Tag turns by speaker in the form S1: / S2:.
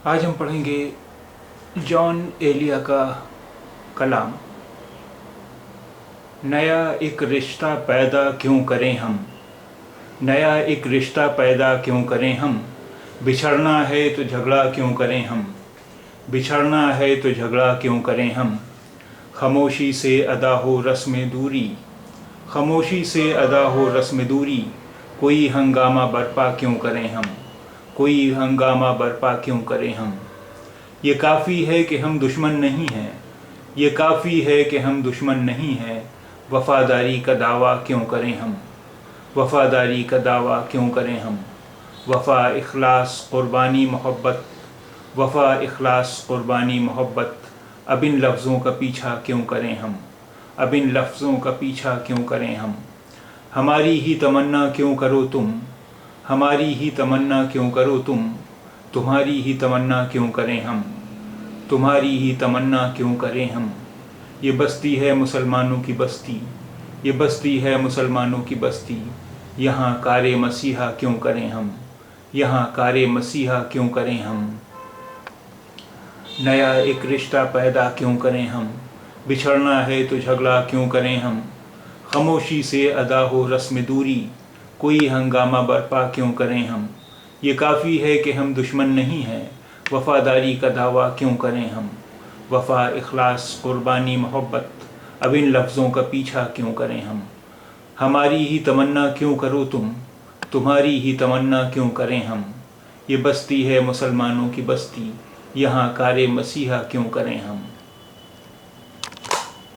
S1: आज हम पढ़ेंगे जॉन एलिया का कलाम। नया एक रिश्ता पैदा क्यों करें हम, नया एक रिश्ता पैदा क्यों करें हम। बिछड़ना है तो झगड़ा क्यों करें हम, बिछड़ना है तो झगड़ा क्यों करें हम। खामोशी से अदा हो रस्म दूरी, खामोशी से अदा हो रस्म दूरी। कोई हंगामा बरपा क्यों करें हम, कोई हंगामा बरपा क्यों करें हम। ये काफ़ी है कि हम दुश्मन नहीं हैं, ये काफ़ी है कि हम दुश्मन नहीं हैं। वफ़ादारी का दावा क्यों करें हम, वफ़ादारी का दावा क्यों करें हम। वफ़ा इखलास क़ुरबानी मोहब्बत, वफ़ा इखलास क़ुरबानी मोहब्बत। अब इन लफ्ज़ों का पीछा क्यों करें हम, अब इन लफ्ज़ों का पीछा क्यों करें हम। हमारी ही तमन्ना क्यों करो तुम, हमारी ही तमन्ना क्यों करो तुम। तुम्हारी ही तमन्ना क्यों करें हम, तुम्हारी ही तमन्ना क्यों करें हम। ये बस्ती है मुसलमानों की बस्ती, ये बस्ती है मुसलमानों की बस्ती। यहाँ कारे मसीहा क्यों करें हम, यहाँ कारे मसीहा क्यों करें हम। नया एक रिश्ता पैदा क्यों करें हम, बिछड़ना है तो झगड़ा क्यों करें हम। खामोशी से अदा हो रस्म दूरी, कोई हंगामा बरपा क्यों करें हम। ये काफ़ी है कि हम दुश्मन नहीं हैं, वफ़ादारी का दावा क्यों करें हम। वफ़ा इखलास क़ुरबानी मोहब्बत, अब इन लफ्ज़ों का पीछा क्यों करें हम। हमारी ही तमन्ना क्यों करो तुम, तुम्हारी ही तमन्ना क्यों करें हम। ये बस्ती है मुसलमानों की बस्ती, यहाँ कारे मसीहा क्यों करें हम।